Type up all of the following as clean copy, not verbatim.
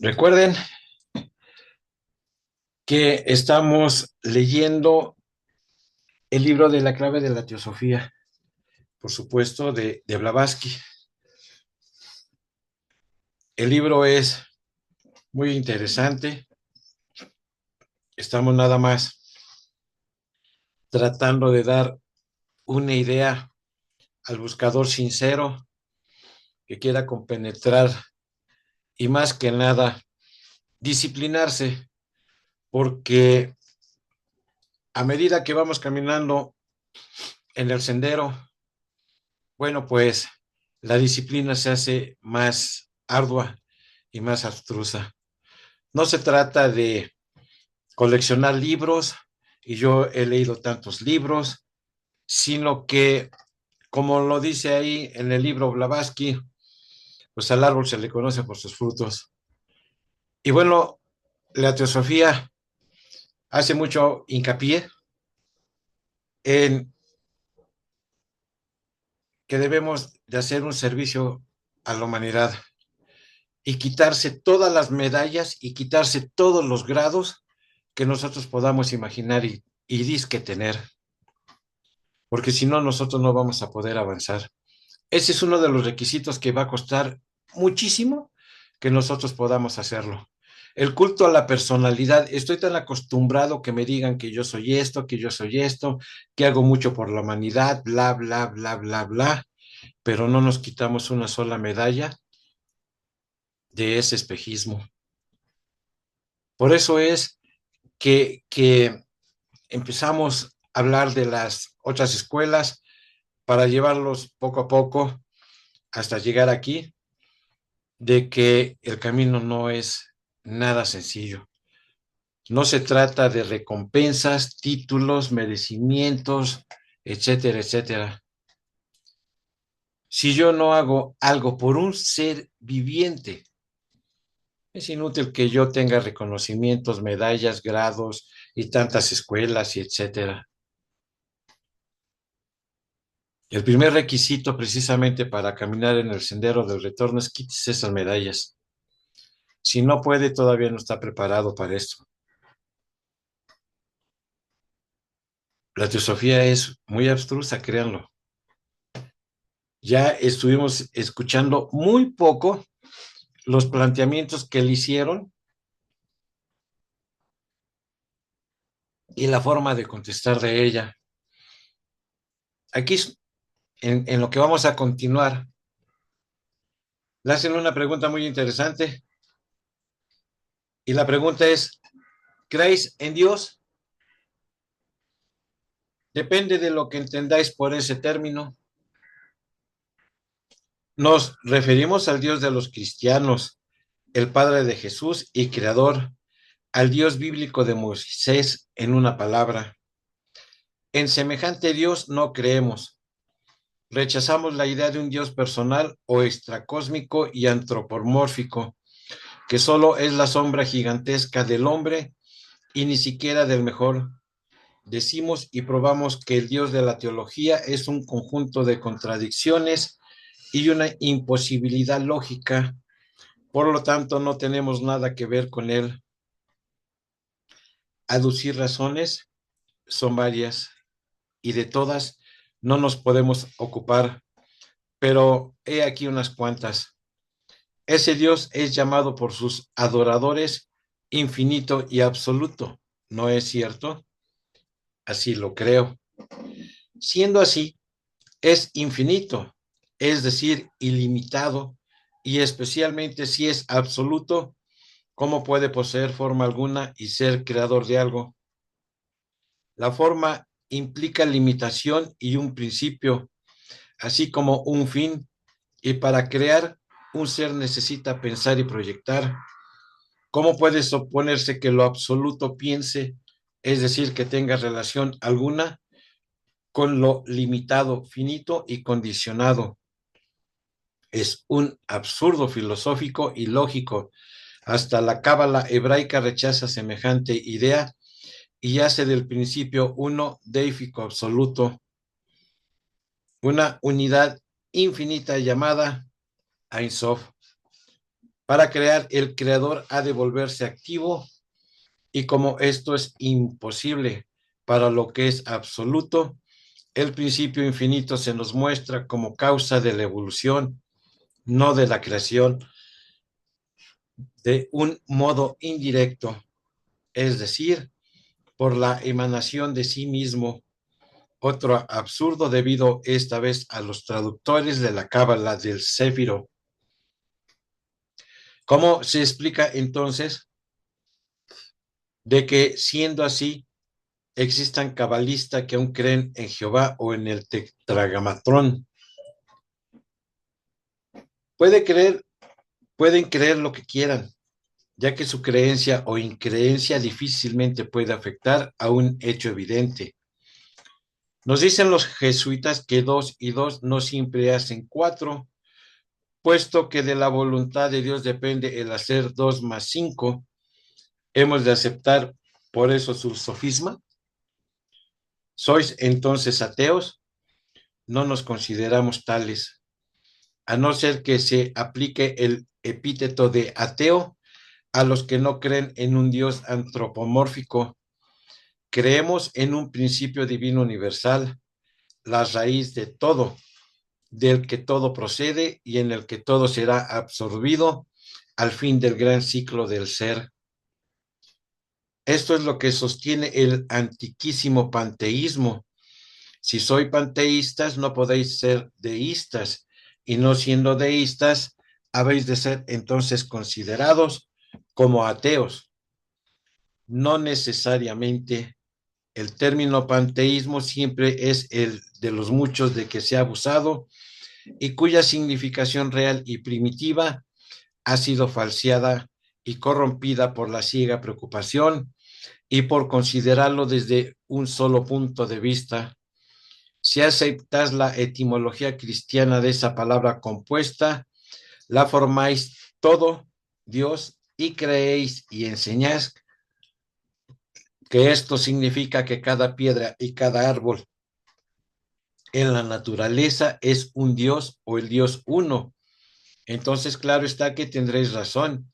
Recuerden que estamos leyendo el libro de la clave de la teosofía, por supuesto, de Blavatsky. El libro es muy interesante. Estamos nada más tratando de dar una idea al buscador sincero que quiera compenetrar y más que nada disciplinarse, porque a medida que vamos caminando en el sendero, bueno, pues la disciplina se hace más ardua y más abstrusa. No se trata de coleccionar libros, y yo he leído tantos libros, sino que, como lo dice ahí en el libro Blavatsky, pues al árbol se le conoce por sus frutos. Y bueno, la teosofía hace mucho hincapié en que debemos de hacer un servicio a la humanidad y quitarse todas las medallas y quitarse todos los grados que nosotros podamos imaginar y disque tener, porque si no, nosotros no vamos a poder avanzar. Ese es uno de los requisitos que va a costar muchísimo que nosotros podamos hacerlo. El culto a la personalidad, estoy tan acostumbrado que me digan que yo soy esto, que yo soy esto, que hago mucho por la humanidad, bla, bla, bla, bla, bla, pero no nos quitamos una sola medalla de ese espejismo. Por eso es que empezamos a hablar de las otras escuelas para llevarlos poco a poco hasta llegar aquí, de que el camino no es nada sencillo. No se trata de recompensas, títulos, merecimientos, etcétera, etcétera. Si yo no hago algo por un ser viviente, es inútil que yo tenga reconocimientos, medallas, grados y tantas escuelas y etcétera. El primer requisito precisamente para caminar en el sendero del retorno es quitarse esas medallas. Si no puede, todavía no está preparado para esto. La teosofía es muy abstrusa, créanlo. Ya estuvimos escuchando muy poco los planteamientos que le hicieron y la forma de contestar de ella. Aquí, en lo que vamos a continuar, le hacen una pregunta muy interesante y la pregunta es, ¿creéis en Dios? Depende de lo que entendáis por ese término. Nos referimos al Dios de los cristianos, el Padre de Jesús y Creador, al Dios bíblico de Moisés en una palabra. En semejante Dios no creemos. Rechazamos la idea de un Dios personal o extracósmico y antropomórfico, que solo es la sombra gigantesca del hombre y ni siquiera del mejor. Decimos y probamos que el Dios de la teología es un conjunto de contradicciones y una imposibilidad lógica, por lo tanto no tenemos nada que ver con él. Aducir razones son varias y de todas no nos podemos ocupar, pero he aquí unas cuantas. Ese Dios es llamado por sus adoradores infinito y absoluto, ¿no es cierto? Así lo creo. Siendo así, es infinito, es decir, ilimitado, y especialmente si es absoluto, ¿cómo puede poseer forma alguna y ser creador de algo? La forma implica limitación y un principio, así como un fin, y para crear, un ser necesita pensar y proyectar. ¿Cómo puede suponerse que lo absoluto piense, es decir, que tenga relación alguna con lo limitado, finito y condicionado? Es un absurdo filosófico y lógico. Hasta la cábala hebraica rechaza semejante idea y hace del principio uno déifico absoluto, una unidad infinita llamada Ein Sof. Para crear, el creador ha de volverse activo, y como esto es imposible para lo que es absoluto, el principio infinito se nos muestra como causa de la evolución, no de la creación, de un modo indirecto, es decir, por la emanación de sí mismo. Otro absurdo debido esta vez a los traductores de la Cábala del Céfiro. ¿Cómo se explica entonces de que, siendo así, existan cabalistas que aún creen en Jehová o en el tetragamatrón? Puede creer, pueden creer lo que quieran, ya que su creencia o increencia difícilmente puede afectar a un hecho evidente. Nos dicen los jesuitas que 2 y 2 no siempre hacen 4, puesto que de la voluntad de Dios depende el hacer 2 más 5. Hemos de aceptar por eso su sofisma. ¿Sois entonces ateos? No nos consideramos tales, a no ser que se aplique el epíteto de ateo a los que no creen en un Dios antropomórfico. Creemos en un principio divino universal, la raíz de todo, del que todo procede y en el que todo será absorbido al fin del gran ciclo del ser. Esto es lo que sostiene el antiquísimo panteísmo. Si sois panteístas, no podéis ser deístas, y no siendo deístas, habéis de ser entonces considerados como ateos. No necesariamente. El término panteísmo siempre es el de los muchos de que se ha abusado y cuya significación real y primitiva ha sido falseada y corrompida por la ciega preocupación y por considerarlo desde un solo punto de vista. Si aceptas la etimología cristiana de esa palabra compuesta, la formáis todo Dios y creéis y enseñáis que esto significa que cada piedra y cada árbol en la naturaleza es un Dios o el Dios uno. Entonces, claro está que tendréis razón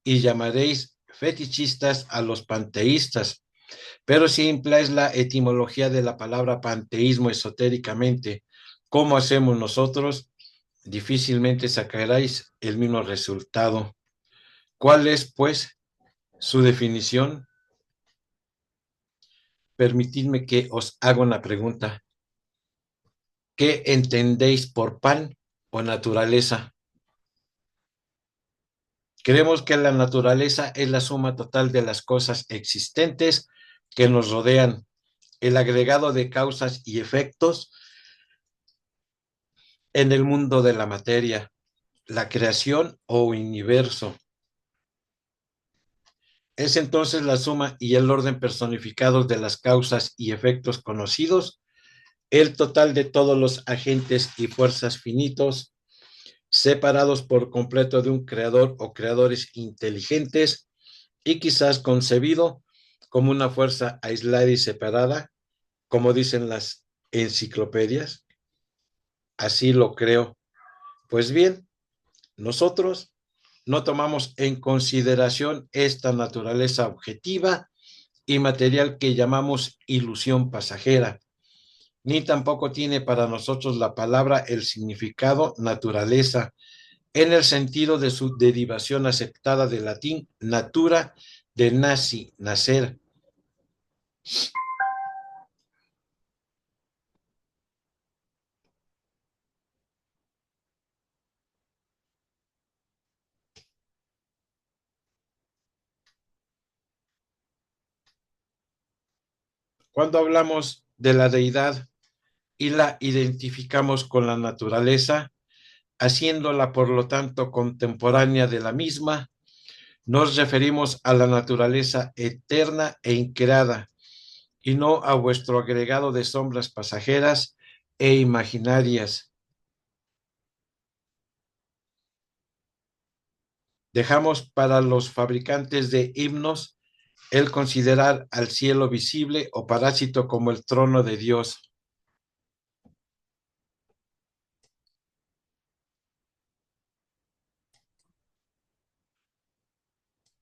y llamaréis fetichistas a los panteístas. Pero si empleáis la etimología de la palabra panteísmo esotéricamente, como hacemos nosotros, difícilmente sacaréis el mismo resultado. ¿Cuál es, pues, su definición? Permitidme que os haga una pregunta. ¿Qué entendéis por pan o naturaleza? Creemos que la naturaleza es la suma total de las cosas existentes que nos rodean, el agregado de causas y efectos en el mundo de la materia, la creación o universo. Es entonces la suma y el orden personificados de las causas y efectos conocidos, el total de todos los agentes y fuerzas finitos, separados por completo de un creador o creadores inteligentes y quizás concebido como una fuerza aislada y separada, como dicen las enciclopedias. Así lo creo. Pues bien, nosotros no tomamos en consideración esta naturaleza objetiva y material que llamamos ilusión pasajera, ni tampoco tiene para nosotros la palabra el significado naturaleza, en el sentido de su derivación aceptada del latín natura, de nasi, nacer. Cuando hablamos de la deidad y la identificamos con la naturaleza, haciéndola por lo tanto contemporánea de la misma, nos referimos a la naturaleza eterna e increada y no a vuestro agregado de sombras pasajeras e imaginarias. Dejamos para los fabricantes de himnos el considerar al cielo visible o parásito como el trono de Dios.